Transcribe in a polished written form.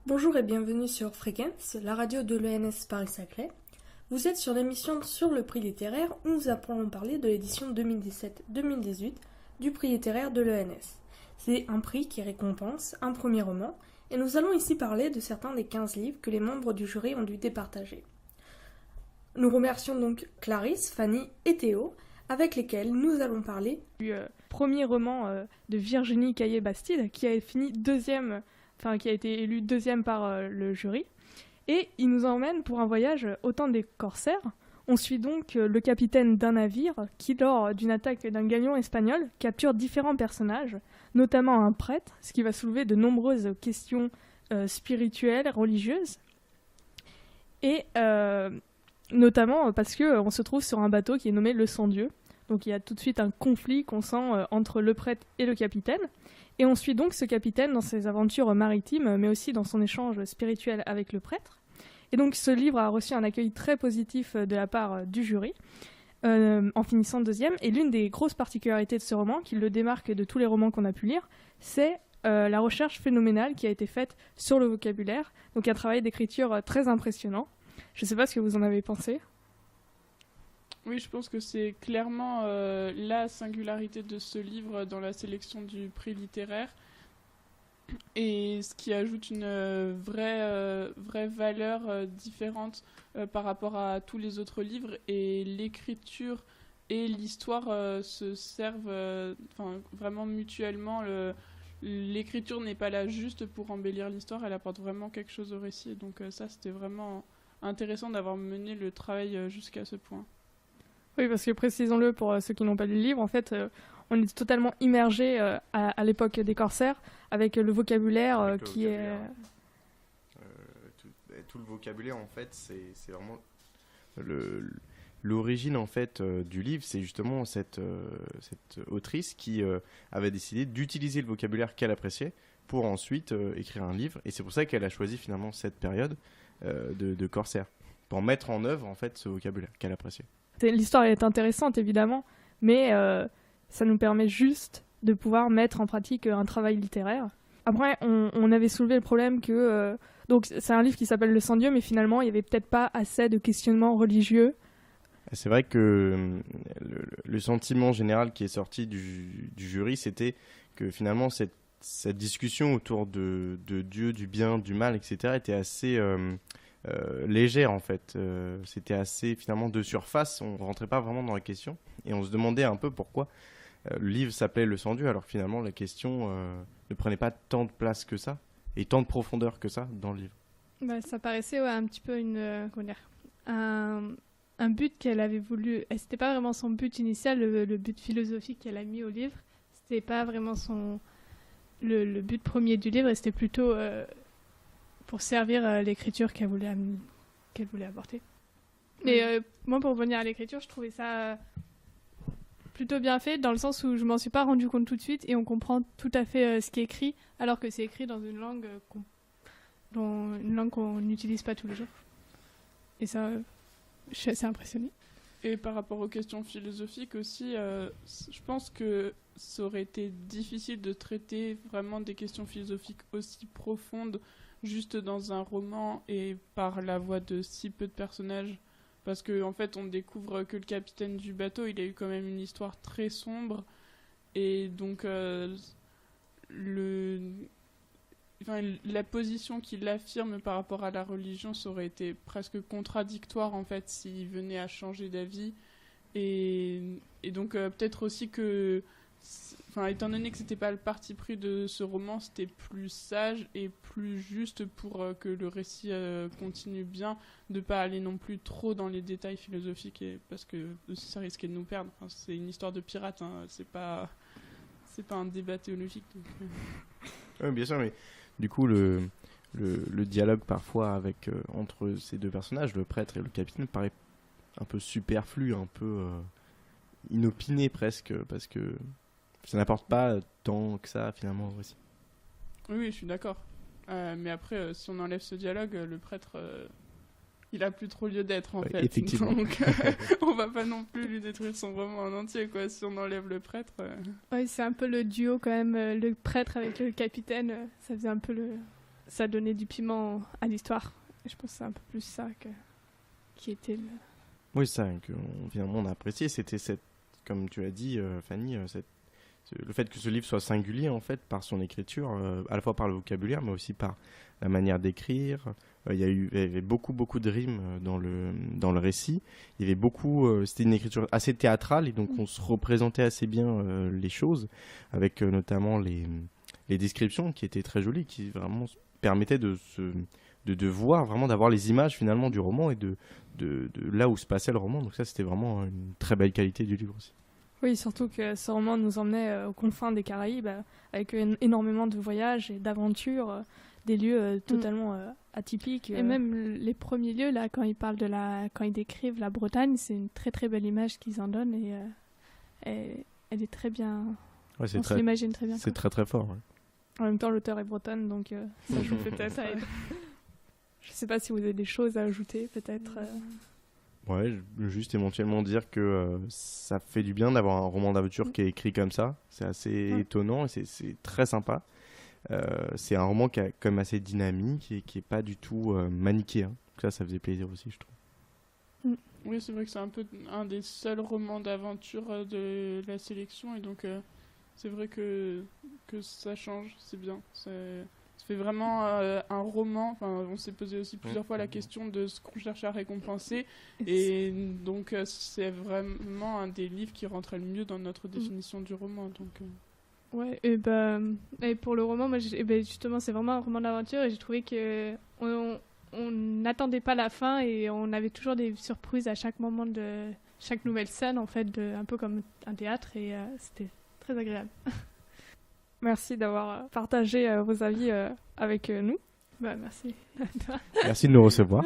Bonjour et bienvenue sur Fréquence, la radio de l'ENS Paris-Saclay. Vous êtes sur l'émission Sur le prix littéraire où nous allons parler de l'édition 2017-2018 du prix littéraire de l'ENS. C'est un prix qui récompense un premier roman et nous allons ici parler de certains des 15 livres que les membres du jury ont dû départager. Nous remercions donc Clarisse, Fanny et Théo avec lesquels nous allons parler du premier roman de Virginie Caillé-Bastide qui a fini qui a été élu deuxième par le jury. Et il nous emmène pour un voyage au temps des corsaires. On suit donc le capitaine d'un navire qui, lors d'une attaque d'un galion espagnol, capture différents personnages, notamment un prêtre, ce qui va soulever de nombreuses questions spirituelles, religieuses. Et notamment parce qu'on se trouve sur un bateau qui est nommé le Sans-Dieu. Donc il y a tout de suite un conflit qu'on sent entre le prêtre et le capitaine. Et on suit donc ce capitaine dans ses aventures maritimes, mais aussi dans son échange spirituel avec le prêtre. Et donc ce livre a reçu un accueil très positif de la part du jury, en finissant deuxième. Et l'une des grosses particularités de ce roman, qui le démarque de tous les romans qu'on a pu lire, c'est la recherche phénoménale qui a été faite sur le vocabulaire. Donc un travail d'écriture très impressionnant. Je ne sais pas ce que vous en avez pensé. Oui, je pense que c'est clairement la singularité de ce livre dans la sélection du prix littéraire et ce qui ajoute une vraie valeur différente par rapport à tous les autres livres. Et l'écriture et l'histoire se servent vraiment mutuellement. L'écriture n'est pas là juste pour embellir l'histoire, elle apporte vraiment quelque chose au récit. Donc ça, c'était vraiment intéressant d'avoir mené le travail jusqu'à ce point. Oui, parce que précisons-le pour ceux qui n'ont pas lu le livre, en fait, on est totalement immergé à l'époque des corsaires avec le vocabulaire qui est... Tout le vocabulaire, en fait, c'est vraiment... L'origine, en fait, du livre, c'est justement cette autrice qui avait décidé d'utiliser le vocabulaire qu'elle appréciait pour ensuite écrire un livre. Et c'est pour ça qu'elle a choisi finalement cette période de corsaire, pour mettre en œuvre, en fait, ce vocabulaire qu'elle appréciait. L'histoire est intéressante, évidemment, mais ça nous permet juste de pouvoir mettre en pratique un travail littéraire. Après, on avait soulevé le problème que... donc, c'est un livre qui s'appelle Le Sans-Dieu, mais finalement, il n'y avait peut-être pas assez de questionnements religieux. C'est vrai que le sentiment général qui est sorti du jury, c'était que finalement, cette discussion autour de Dieu, du bien, du mal, etc., était assez... légère en fait, c'était assez finalement de surface, on rentrait pas vraiment dans la question et on se demandait un peu pourquoi le livre s'appelait Le Sans-Dieu alors que finalement la question ne prenait pas tant de place que ça et tant de profondeur que ça dans le livre. Bah, ça paraissait un petit peu un but qu'elle avait voulu, et c'était pas vraiment son but initial, le but philosophique qu'elle a mis au livre, c'était pas vraiment le but premier du livre et c'était plutôt pour servir l'écriture qu'elle voulait apporter. Mais moi, pour revenir à l'écriture, je trouvais ça plutôt bien fait, dans le sens où je m'en suis pas rendu compte tout de suite et on comprend tout à fait ce qui est écrit, alors que c'est écrit dans une langue qu'on n'utilise pas tous les jours. Et ça, je suis assez impressionnée. Et par rapport aux questions philosophiques aussi, je pense que ça aurait été difficile de traiter vraiment des questions philosophiques aussi profondes juste dans un roman et par la voix de si peu de personnages. Parce qu'en fait, on découvre que le capitaine du bateau, il a eu quand même une histoire très sombre. Et donc, la position qu'il affirme par rapport à la religion, ça aurait été presque contradictoire, en fait, s'il venait à changer d'avis. Et donc, peut-être aussi que... étant donné que c'était pas le parti pris de ce roman, c'était plus sage et plus juste pour que le récit continue bien, de pas aller non plus trop dans les détails philosophiques, parce que aussi ça risquait de nous perdre. C'est une histoire de pirate, hein, c'est pas un débat théologique. Donc... Oui, bien sûr, mais du coup le dialogue parfois entre ces deux personnages, le prêtre et le capitaine, paraît un peu superflu, un peu inopiné presque, parce que ça n'apporte pas tant que ça finalement au récit. Oui, je suis d'accord. Mais après, si on enlève ce dialogue, le prêtre, il a plus trop lieu d'être en fait. Effectivement. Donc, on va pas non plus lui détruire son roman en entier, quoi. Si on enlève le prêtre. Oui, c'est un peu le duo quand même, le prêtre avec le capitaine. Ça faisait un peu ça donnait du piment à l'histoire. Et je pense que c'est un peu plus ça qui était le... Oui, ça, finalement, on a apprécié. C'était comme tu as dit, Fanny, le fait que ce livre soit singulier, en fait, par son écriture, à la fois par le vocabulaire, mais aussi par la manière d'écrire. Il y avait beaucoup de rimes dans le récit. Il y avait c'était une écriture assez théâtrale, et donc on se représentait assez bien les choses, avec notamment les descriptions qui étaient très jolies, qui vraiment permettaient de voir, vraiment d'avoir les images finalement du roman et de là où se passait le roman. Donc ça, c'était vraiment une très belle qualité du livre aussi. Oui, surtout que ce roman nous emmenait aux confins des Caraïbes, avec énormément de voyages et d'aventures, des lieux totalement atypiques. Et même les premiers lieux, là, quand ils décrivent la Bretagne, c'est une très très belle image qu'ils en donnent, et elle est très bien... Ouais, on se l'imagine très bien. C'est très très fort. Ouais. En même temps, l'auteur est bretonne, donc ça joue peut-être. Je ne sais pas si vous avez des choses à ajouter, peut-être. Ouais, juste éventuellement dire que ça fait du bien d'avoir un roman d'aventure qui est écrit comme ça. C'est assez étonnant et c'est très sympa. C'est un roman qui est quand même assez dynamique et qui n'est pas du tout manichéen. Donc ça faisait plaisir aussi, je trouve. Oui, c'est vrai que c'est un peu un des seuls romans d'aventure de la sélection, et donc c'est vrai que ça change, c'est bien. Ça fait vraiment un roman. Enfin, on s'est posé aussi plusieurs fois la question de ce qu'on cherche à récompenser, et donc c'est vraiment un des livres qui rentrait le mieux dans notre définition du roman. Donc, Ouais, et pour le roman, moi, justement, c'est vraiment un roman d'aventure, et j'ai trouvé que on n'attendait pas la fin, et on avait toujours des surprises à chaque moment de chaque nouvelle scène, en fait, un peu comme un théâtre, et c'était très agréable. Merci d'avoir partagé vos avis avec nous. Merci. Merci de nous recevoir.